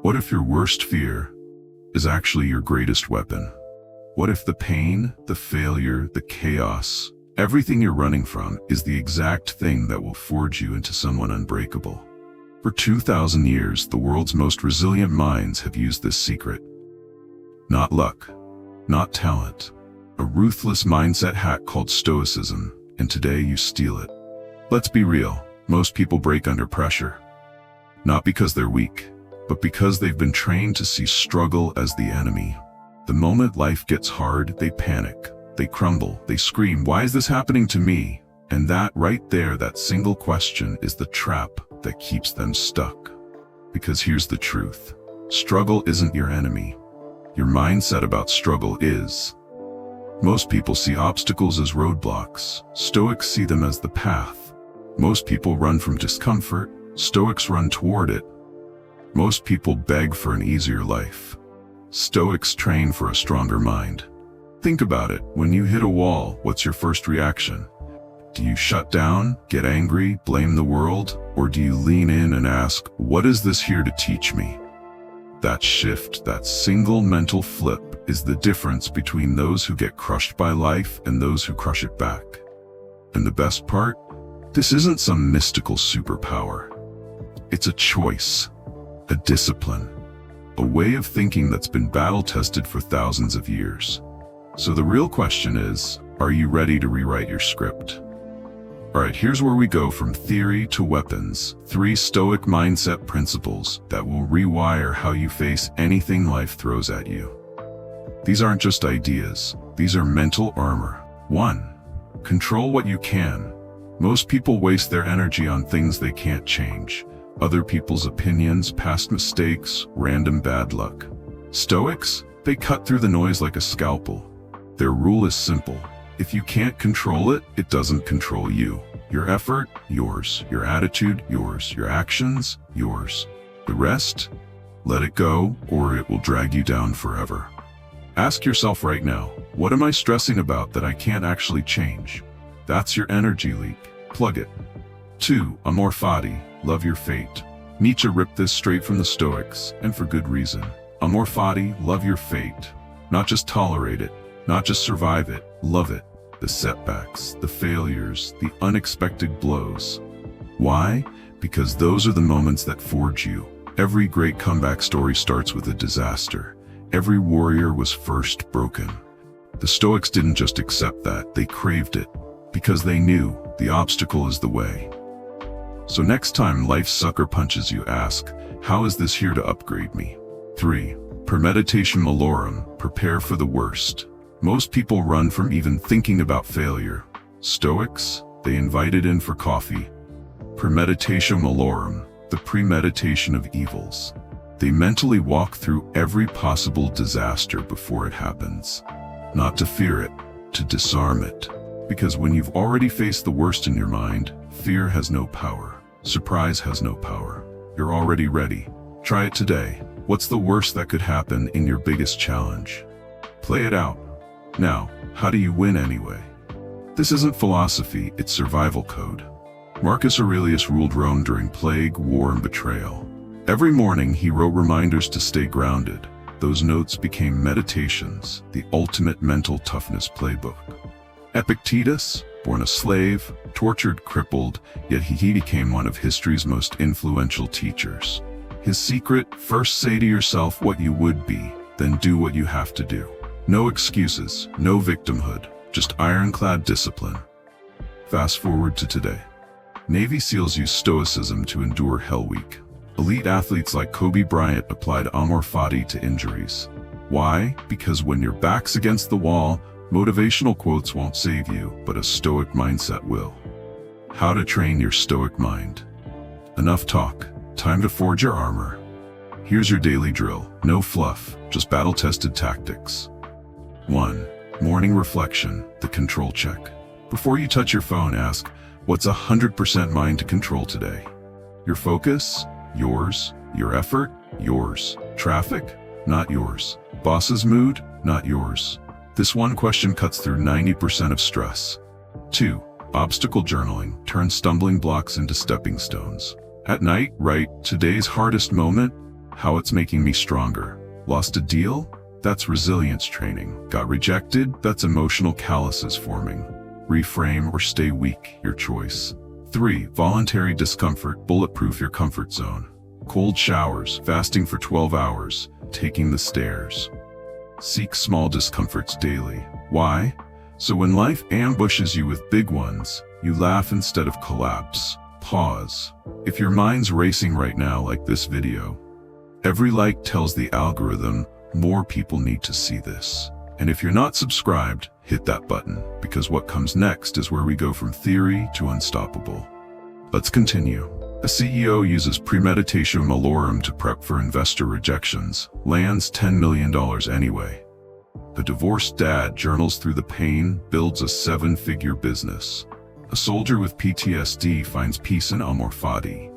What if your worst fear is actually your greatest weapon? What if the pain, the failure, the chaos, everything you're running from is the exact thing that will forge you into someone unbreakable? For 2,000 years, the world's most resilient minds have used this secret. Not luck, not talent, a ruthless mindset hack called Stoicism, and today you steal it. Let's be real, most people break under pressure. Not because they're weak, but because they've been trained to see struggle as the enemy. The moment life gets hard, they panic, they crumble, they scream, "Why is this happening to me?" And that right there, that single question, is the trap that keeps them stuck. Because here's the truth. Struggle isn't your enemy. Your mindset about struggle is. Most people see obstacles as roadblocks. Stoics see them as the path. Most people run from discomfort. Stoics run toward it. Most people beg for an easier life. Stoics train for a stronger mind. Think about it. When you hit a wall, what's your first reaction? Do you shut down, get angry, blame the world? Or do you lean in and ask, what is this here to teach me? That shift, that single mental flip, is the difference between those who get crushed by life and those who crush it back. And the best part? This isn't some mystical superpower. It's a choice, a discipline, a way of thinking that's been battle-tested for thousands of years. So the real question is, are you ready to rewrite your script? Alright, here's where we go from theory to weapons. 3 Stoic mindset principles that will rewire how you face anything life throws at you. These aren't just ideas, these are mental armor. 1. Control what you can. Most people waste their energy on things they can't change. Other people's opinions, past mistakes, random bad luck. Stoics, they cut through the noise like a scalpel. Their rule is simple. If you can't control it, it doesn't control you. Your effort, yours. Your attitude, yours. Your actions, yours. The rest, let it go, or it will drag you down forever. Ask yourself right now, what am I stressing about that I can't actually change? That's your energy leak. Plug it. 2. Amor fati, love your fate. Nietzsche ripped this straight from the Stoics, and for good reason. Amor fati, love your fate. Not just tolerate it, not just survive it, love it. The setbacks, the failures, the unexpected blows. Why? Because those are the moments that forge you. Every great comeback story starts with a disaster. Every warrior was first broken. The Stoics didn't just accept that, they craved it. Because they knew the obstacle is the way. So next time life sucker punches you, ask, how is this here to upgrade me? 3. Premeditation malorum, prepare for the worst. Most people run from even thinking about failure. Stoics, they invite it in for coffee. Premeditation malorum, the premeditation of evils. They mentally walk through every possible disaster before it happens. Not to fear it, to disarm it. Because when you've already faced the worst in your mind, fear has no power. Surprise has no power. You're already ready. Try it today. What's the worst that could happen in your biggest challenge? Play it out. Now, how do you win anyway? This isn't philosophy, it's survival code. Marcus Aurelius ruled Rome during plague, war, and betrayal. Every morning he wrote reminders to stay grounded. Those notes became meditations, the ultimate mental toughness playbook. Epictetus, born a slave, tortured, crippled, yet he became one of history's most influential teachers. His secret: first say to yourself what you would be, then do what you have to do. No excuses, no victimhood, just ironclad discipline. Fast forward to today. Navy SEALs use Stoicism to endure Hell Week. Elite athletes like Kobe Bryant applied amor fati to injuries. Why? Because when your back's against the wall, motivational quotes won't save you, but a Stoic mindset will. How to train your Stoic mind. Enough talk, time to forge your armor. Here's your daily drill, no fluff, just battle-tested tactics. 1. Morning reflection, the control check. Before you touch your phone, ask, what's 100% mine to control today? Your focus? Yours. Your effort? Yours. Traffic? Not yours. Boss's mood? Not yours. This one question cuts through 90% of stress. 2. Obstacle journaling, turn stumbling blocks into stepping stones. At night, write, today's hardest moment? How it's making me stronger. Lost a deal? That's resilience training. Got rejected? That's emotional calluses forming. Reframe or stay weak, your choice. 3. Voluntary discomfort. Bulletproof your comfort zone. Cold showers, fasting for 12 hours, taking the stairs. Seek small discomforts daily. Why? So when life ambushes you with big ones, you laugh instead of collapse. Pause. If your mind's racing right now like this video, every like tells the algorithm more people need to see this. And if you're not subscribed, hit that button, because what comes next is where we go from theory to unstoppable. Let's continue. A CEO uses premeditatio malorum to prep for investor rejections, lands $10 million anyway. A divorced dad journals through the pain, builds a 7-figure business. A soldier with PTSD finds peace in amor fati.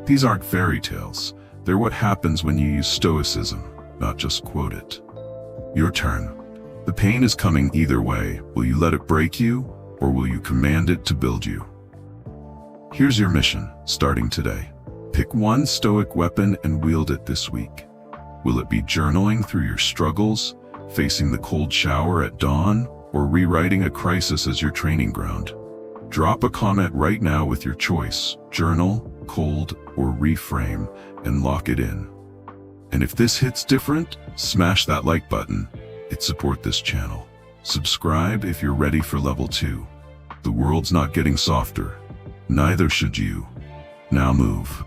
These aren't fairy tales. They're what happens when you use Stoicism, not just quote it. Your turn. The pain is coming either way. Will you let it break you, or will you command it to build you? Here's your mission, starting today. Pick one Stoic weapon and wield it this week. Will it be journaling through your struggles, facing the cold shower at dawn, or rewriting a crisis as your training ground? Drop a comment right now with your choice, journal, cold, or reframe, and lock it in. And if this hits different, smash that like button. It supports this channel. Subscribe if you're ready for level 2. The world's not getting softer. Neither should you. Now move.